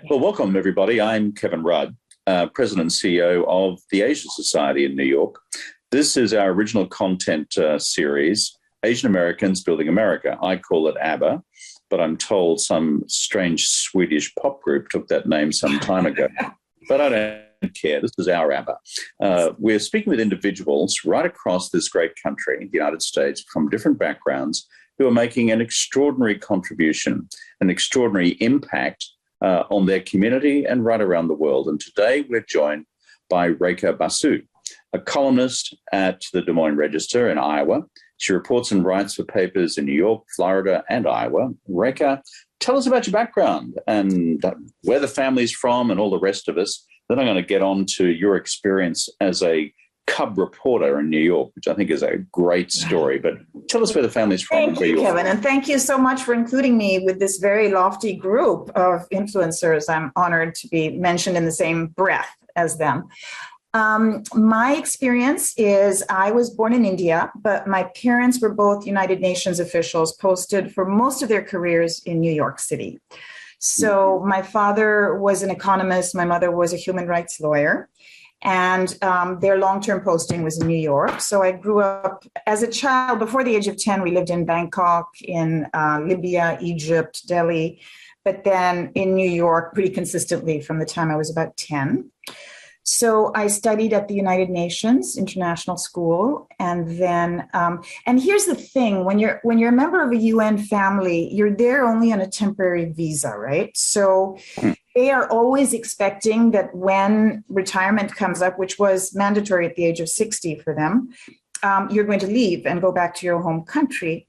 Well, welcome, everybody. I'm Kevin Rudd, President and CEO of the Asian Society in New York. This is our original content series, Asian Americans Building America. I call it ABBA, but I'm told some strange Swedish pop group took that name some time ago. But I don't care. This is our ABBA. We're speaking with individuals right across this great country, the United States, from different backgrounds who are making an extraordinary contribution, an extraordinary impact on their community and right around the world. And today we're joined by Rekha Basu, a columnist at the Des Moines Register in Iowa. She reports and writes for papers in New York, Florida, and Iowa. Rekha, tell us about your background and where the family's from and all the rest of us. Then I'm going to get on to your experience as a cub reporter in New York, which I think is a great story. But tell us where the family's from. Thank you, Kevin. And thank you so much for including me with this very lofty group of influencers. I'm honored to be mentioned in the same breath as them. My experience is I was born in India, but my parents were both United Nations officials posted for most of their careers in New York City. So my father was an economist. My mother was a human rights lawyer. And their long-term posting was in New York. So I grew up as a child. Before the age of 10, we lived in Bangkok, in Libya, Egypt, Delhi, but then in New York pretty consistently from the time I was about 10. So I studied at the United Nations International School, and then, and here's the thing: when you're a member of a UN family, you're there only on a temporary visa, right? So they are always expecting that when retirement comes up, which was mandatory at the age of 60 for them, you're going to leave and go back to your home country.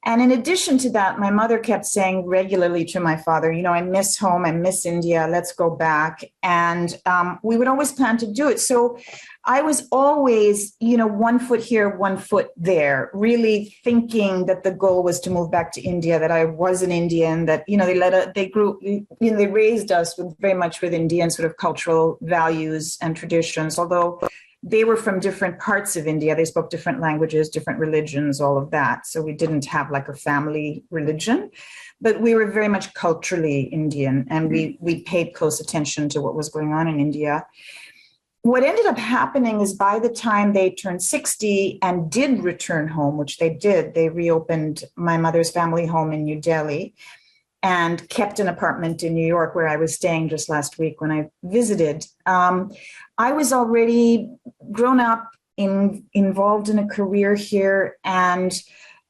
And in addition to that, my mother kept saying regularly to my father, you know, I miss home, I miss India, let's go back. And we would always plan to do it. So I was always, you know, 1 foot here, 1 foot there, really thinking that the goal was to move back to India, that I was an Indian, that, you know, they raised us with very much with Indian sort of cultural values and traditions, although they were from different parts of India. They spoke different languages, different religions, all of that. So we didn't have like a family religion, but we were very much culturally Indian, and we paid close attention to what was going on in India. What ended up happening is by the time they turned 60 and did return home, which they did, they reopened my mother's family home in New Delhi and kept an apartment in New York where I was staying just last week when I visited. I was already grown up, involved in a career here, and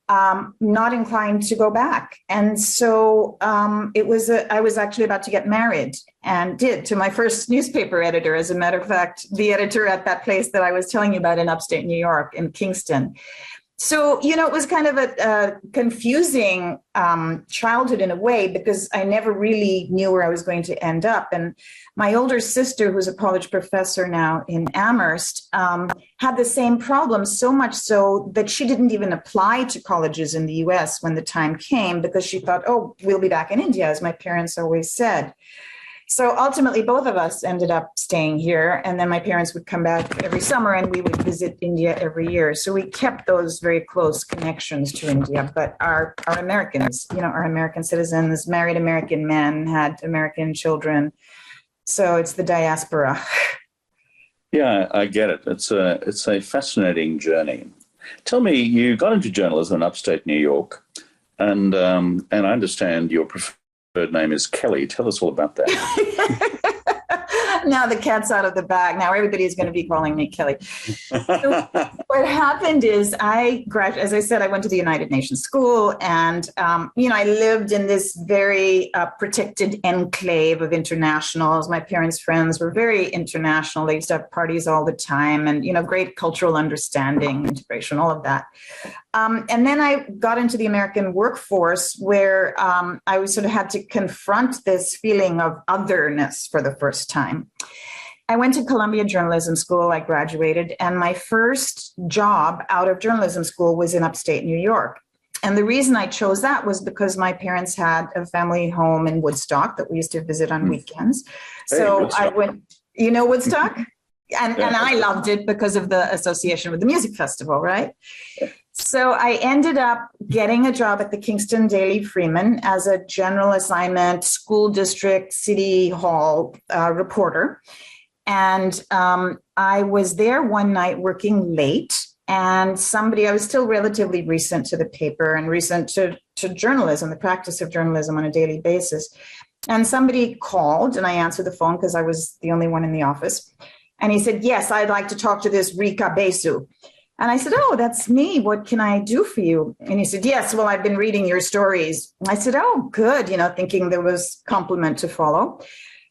not inclined to go back. And so I was actually about to get married, and did, to my first newspaper editor. As a matter of fact, the editor at that place that I was telling you about in upstate New York, in Kingston. So, you know, it was kind of a confusing childhood in a way, because I never really knew where I was going to end up. And my older sister, who's a college professor now in Amherst, had the same problem, so much so that she didn't even apply to colleges in the US when the time came, because she thought, oh, we'll be back in India, as my parents always said. So ultimately, both of us ended up staying here. And then my parents would come back every summer and we would visit India every year. So we kept those very close connections to India. But our Americans, you know, our American citizens, married American men, had American children. So it's the diaspora. Yeah, I get it. It's a fascinating journey. Tell me, you got into journalism in upstate New York, and I understand your preferred name is Kelly. Tell us all about that. Now the cat's out of the bag. Now everybody's going to be calling me Kelly. So what happened is as I said, I went to the United Nations School, and, you know, I lived in this very protected enclave of internationals. My parents' friends were very international. They used to have parties all the time, and, you know, great cultural understanding, integration, all of that. And then I got into the American workforce, where I sort of had to confront this feeling of otherness for the first time. I went to Columbia Journalism School. I graduated, and my first job out of journalism school was in upstate New York. And the reason I chose that was because my parents had a family home in Woodstock that we used to visit on weekends. So I went, you know, Woodstock? And I loved it because of the association with the music festival, right? So I ended up getting a job at the Kingston Daily Freeman as a general assignment school district city hall reporter. And I was there one night working late, and I was still relatively recent to the paper and recent to journalism, the practice of journalism on a daily basis. And somebody called, and I answered the phone because I was the only one in the office. And he said, "Yes, I'd like to talk to this Rekha Basu." And I said, "Oh, that's me. What can I do for you?" And he said, "Yes, well, I've been reading your stories." I said, "Oh, good," thinking there was compliment to follow.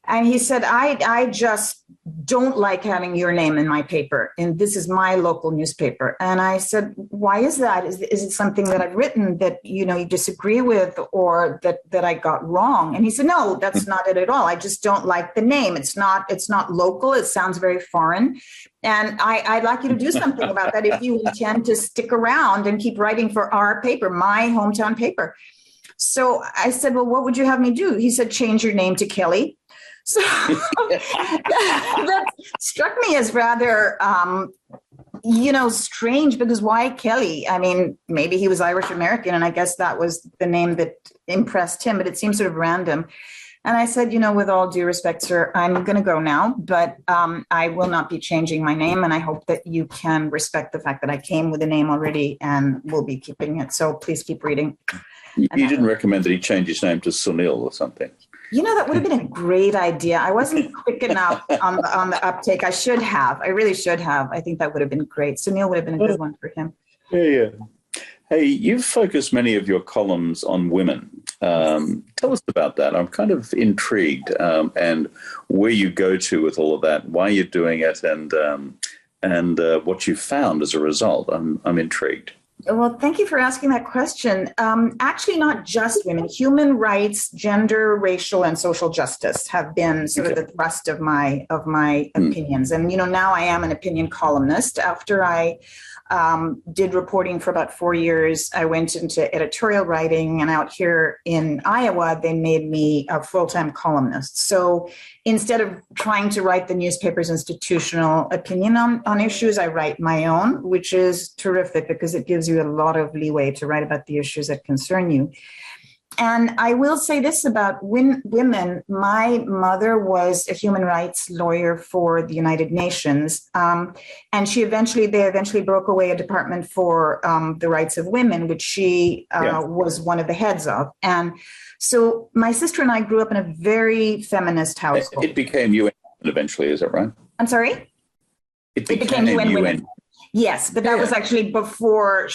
And he said, I just don't like having your name in my paper. And this is my local newspaper." And I said, "Why is that? Is it something that I've written that, you disagree with, or that I got wrong?" And he said, "No, that's not it at all. I just don't like the name. It's not local. It sounds very foreign. And I'd like you to do something about that if you intend to stick around and keep writing for our paper, my hometown paper." So I said, "Well, what would you have me do?" He said, "Change your name to Kelly." So that struck me as rather, strange, because why Kelly? I mean, maybe he was Irish American, and I guess that was the name that impressed him, but it seemed sort of random. And I said, "With all due respect, sir, I'm going to go now, but I will not be changing my name. And I hope that you can respect the fact that I came with a name already and will be keeping it. So please keep reading." You didn't recommend that he change his name to Sunil or something? That would have been a great idea. I wasn't quick enough on the uptake. I should have. I really should have. I think that would have been great. Sunil would have been a good one for him. Yeah. Hey, you've focused many of your columns on women. Tell us about that. I'm kind of intrigued, and where you go to with all of that, why you're doing it, and what you found as a result. I'm intrigued. Well, thank you for asking that question. Actually, not just women. Human rights, gender, racial, and social justice have been sort of the thrust of my opinions. And now I am an opinion columnist. After I did reporting for about 4 years, I went into editorial writing, and out here in Iowa, they made me a full-time columnist. So instead of trying to write the newspaper's institutional opinion on issues, I write my own, which is terrific because it gives you a lot of leeway to write about the issues that concern you. And I will say this about women. My mother was a human rights lawyer for the United Nations. And they eventually broke away a department for the rights of women, which she was one of the heads of. And so my sister and I grew up in a very feminist household. It became UN eventually, is that right? I'm sorry? It became UN Women. Yes, but that was actually after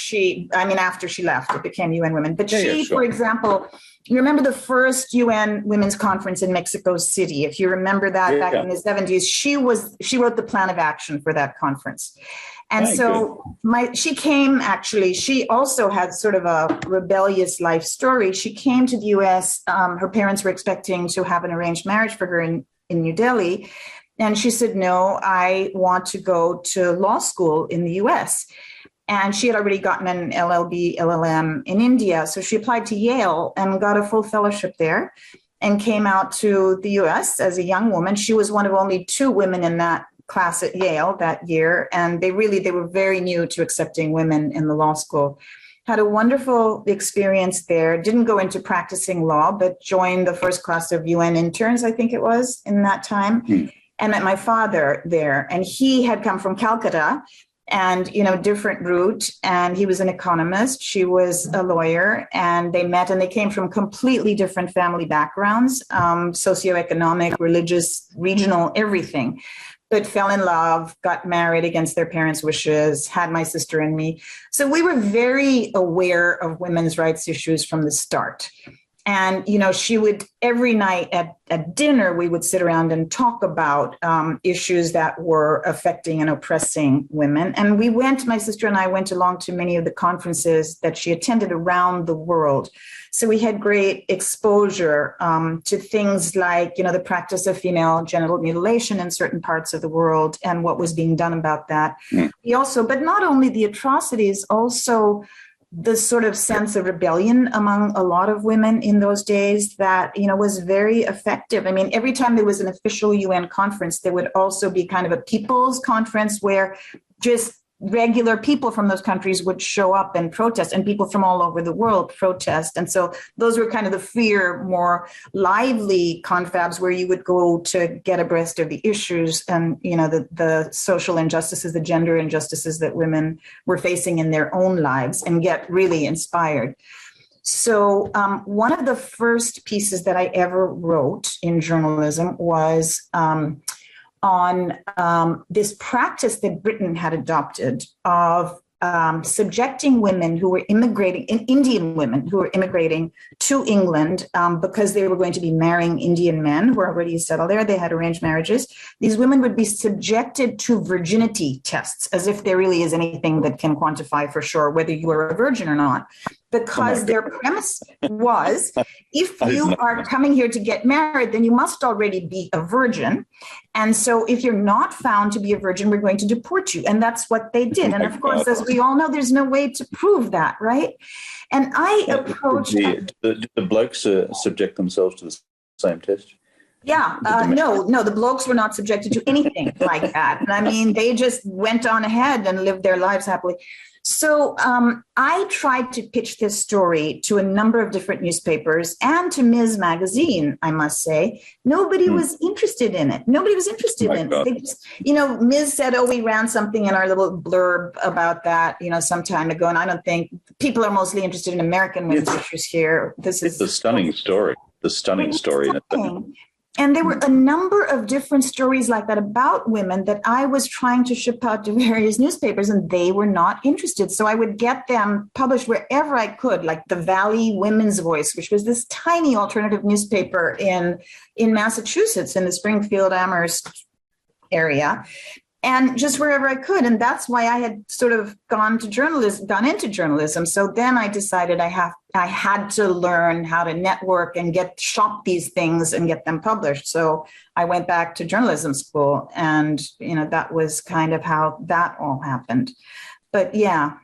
she left, it became UN Women. But for example, you remember the first UN Women's Conference in Mexico City? If you remember that back in the 70s, she wrote the plan of action for that conference. And she also had sort of a rebellious life story. She came to the US. Her parents were expecting to have an arranged marriage for her in New Delhi. And she said, "No, I want to go to law school in the US." And she had already gotten an LLB, LLM in India. So she applied to Yale and got a full fellowship there and came out to the US as a young woman. She was one of only 2 women in that class at Yale that year. And they were very new to accepting women in the law school. Had a wonderful experience there, didn't go into practicing law, but joined the first class of UN interns, I think it was, in that time. And met my father there, and he had come from Calcutta, and different route, and he was an economist, she was a lawyer, and they met, and they came from completely different family backgrounds, socioeconomic, religious, regional, everything, but fell in love, got married against their parents' wishes, had my sister and me. So we were very aware of women's rights issues from the start. And, she would, every night at dinner, we would sit around and talk about issues that were affecting and oppressing women. And my sister and I went along to many of the conferences that she attended around the world. So we had great exposure to things like, the practice of female genital mutilation in certain parts of the world and what was being done about that. We also, but not only the atrocities, also the sort of sense of rebellion among a lot of women in those days that, was very effective. I mean, every time there was an official UN conference, there would also be kind of a people's conference where just regular people from those countries would show up and protest, and people from all over the world protest. And so those were kind of the freer, more lively confabs where you would go to get abreast of the issues and, you know, the social injustices, the gender injustices that women were facing in their own lives and get really inspired. So one of the first pieces that I ever wrote in journalism was on this practice that Britain had adopted of subjecting women who were immigrating, Indian women who were immigrating to England because they were going to be marrying Indian men who were already settled there. They had arranged marriages. These women would be subjected to virginity tests, as if there really is anything that can quantify for sure whether you are a virgin or not. Because their premise was, if you are coming here to get married, then you must already be a virgin. And so if you're not found to be a virgin, we're going to deport you. And that's what they did. And of course, as we all know, there's no way to prove that, right? And I approached... The blokes subject themselves to the same test? Yeah, no, the blokes were not subjected to anything like that. I mean, they just went on ahead and lived their lives happily. So I tried to pitch this story to a number of different newspapers and to Ms. Magazine, I must say. Nobody was interested in it. Nobody was interested in it. They just, you know, Ms. said, oh, we ran something in our little blurb about that, you know, some time ago. And I don't think people are mostly interested in American women's issues here. It's a stunning story. The stunning story. And there were a number of different stories like that about women that I was trying to ship out to various newspapers, and they were not interested. So I would get them published wherever I could, like the Valley Women's Voice, which was this tiny alternative newspaper in Massachusetts, in the Springfield Amherst area, and just wherever I could. And that's why I had sort of gone into journalism. So then I decided I had to learn how to network and shop these things and get them published. So I went back to journalism school, and, you know, that was kind of how that all happened. But yeah.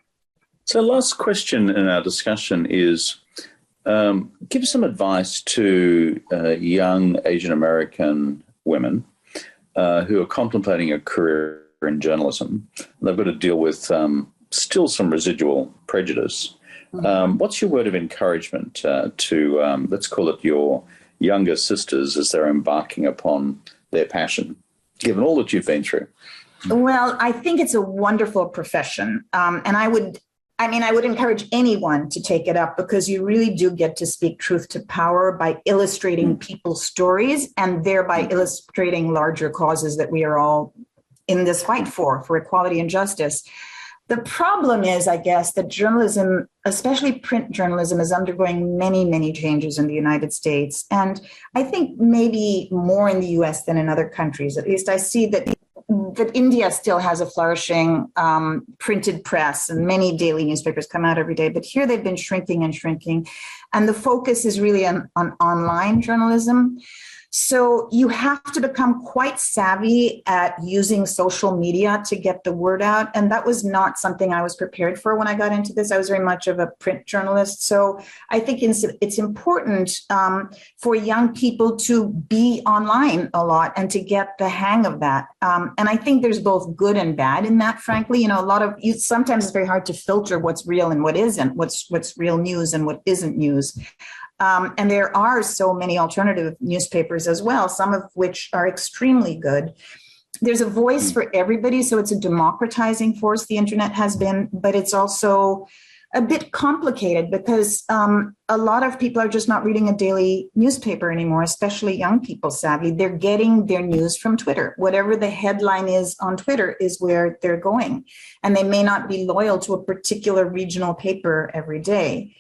So last question in our discussion is, give some advice to young Asian American women who are contemplating a career in journalism. They've got to deal with still some residual prejudice. What's your word of encouragement to, let's call it your younger sisters as they're embarking upon their passion, given all that you've been through? Well, I think it's a wonderful profession. And I would encourage anyone to take it up, because you really do get to speak truth to power by illustrating people's stories and thereby illustrating larger causes that we are all in this fight for equality and justice. The problem is, I guess, that journalism, especially print journalism, is undergoing many, many changes in the United States. And I think maybe more in the US than in other countries. At least I see that India still has a flourishing printed press, and many daily newspapers come out every day. But here they've been shrinking and shrinking. And the focus is really on online journalism. So you have to become quite savvy at using social media to get the word out. And that was not something I was prepared for when I got into this. I was very much of a print journalist. So I think it's important for young people to be online a lot and to get the hang of that. And I think there's both good and bad in that, frankly. You know, sometimes it's very hard to filter what's real and what isn't, what's real news and what isn't news. And there are so many alternative newspapers as well, some of which are extremely good. There's a voice for everybody, so it's a democratizing force, the internet has been, but it's also a bit complicated because a lot of people are just not reading a daily newspaper anymore, especially young people, sadly. They're getting their news from Twitter. Whatever the headline is on Twitter is where they're going. And they may not be loyal to a particular regional paper every day.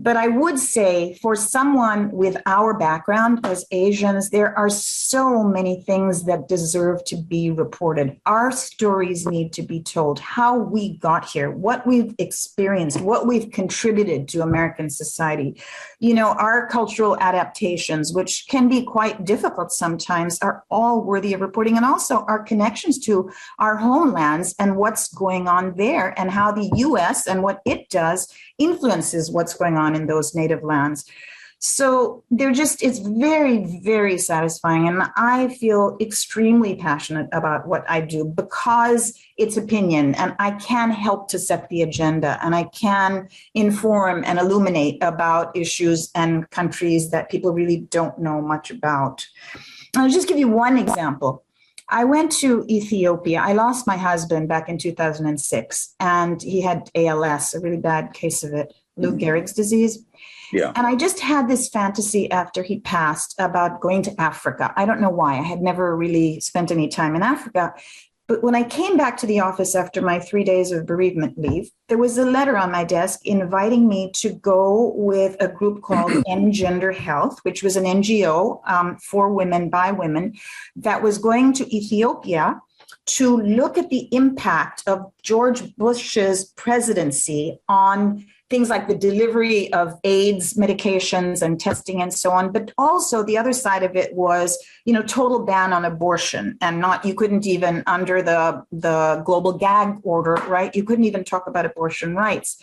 But I would say for someone with our background as Asians, there are so many things that deserve to be reported. Our stories need to be told, how we got here, what we've experienced, what we've contributed to American society. You know, our cultural adaptations, which can be quite difficult sometimes, are all worthy of reporting. And also our connections to our homelands and what's going on there, and how the U.S. and what it does influences what's going on in those native lands. So it's very, very satisfying. And I feel extremely passionate about what I do because it's opinion and I can help to set the agenda and I can inform and illuminate about issues and countries that people really don't know much about. I'll just give you one example. I went to Ethiopia. I lost my husband back in 2006, and he had ALS, a really bad case of it, Lou Gehrig's disease. Yeah. And I just had this fantasy after he passed about going to Africa. I don't know why. I had never really spent any time in Africa. But when I came back to the office after my 3 days of bereavement leave, there was a letter on my desk inviting me to go with a group called End Gender Health, which was an NGO for women by women that was going to Ethiopia to look at the impact of George Bush's presidency on things like the delivery of AIDS medications and testing and so on. But also the other side of it was, total ban on abortion and you couldn't even under the global gag order, right? You couldn't even talk about abortion rights.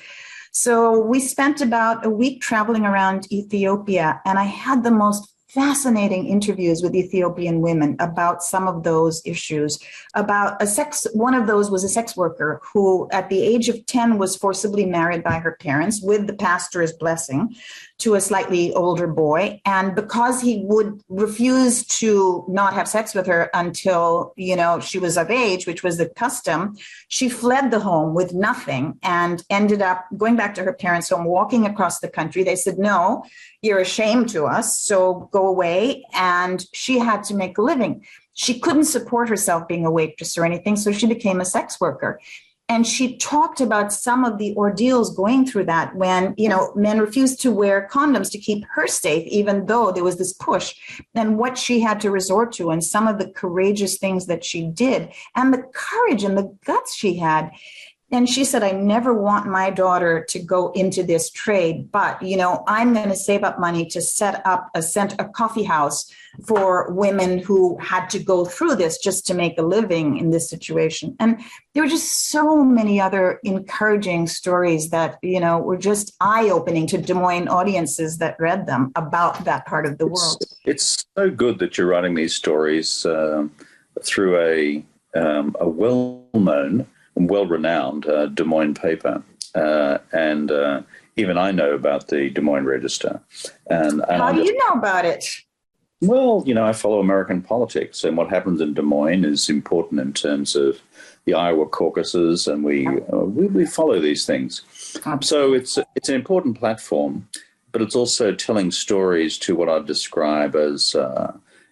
So we spent about a week traveling around Ethiopia, and I had the most fascinating interviews with Ethiopian women about some of those issues. One of those was a sex worker who at the age of 10 was forcibly married by her parents with the pastor's blessing to a slightly older boy. And because he would refuse to not have sex with her until, she was of age, which was the custom, she fled the home with nothing and ended up going back to her parents' home, walking across the country. They said, no, you're a shame to us, so go away. And she had to make a living. She couldn't support herself being a waitress or anything, so she became a sex worker. And she talked about some of the ordeals going through that when, men refused to wear condoms to keep her safe, even though there was this push, and what she had to resort to and some of the courageous things that she did and the courage and the guts she had. And she said, I never want my daughter to go into this trade, but, I'm going to save up money to set up a coffee house for women who had to go through this just to make a living in this situation. And there were just so many other encouraging stories that, were just eye-opening to Des Moines audiences that read them about that part of the world. It's so good that you're writing these stories through a well-known and well-renowned Des Moines paper. And even I know about the Des Moines Register. And how do you know about it? Well, I follow American politics, and what happens in Des Moines is important in terms of the Iowa caucuses, and we follow these things. Absolutely. So it's an important platform, but it's also telling stories to what I'd describe as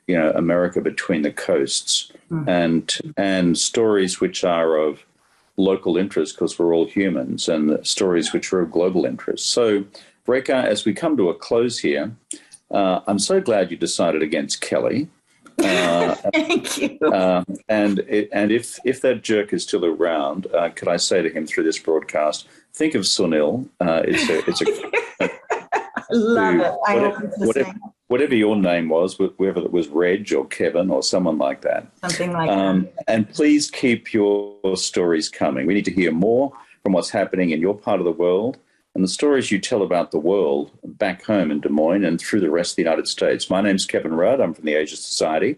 America between the coasts, and stories which are of local interest because we're all humans, and stories which are of global interest. So, Rekha, as we come to a close here, I'm so glad you decided against Kelly. Thank you. And if that jerk is still around, could I say to him through this broadcast, think of Sunil. It's a I love it. Whatever your name was, whether it was Reg or Kevin or someone like that. Something like that. And please keep your stories coming. We need to hear more from what's happening in your part of the world and the stories you tell about the world back home in Des Moines and through the rest of the United States. My name's Kevin Rudd. I'm from the Asia Society.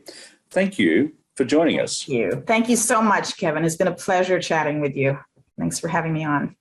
Thank you for joining us. Thank you so much, Kevin. It's been a pleasure chatting with you. Thanks for having me on.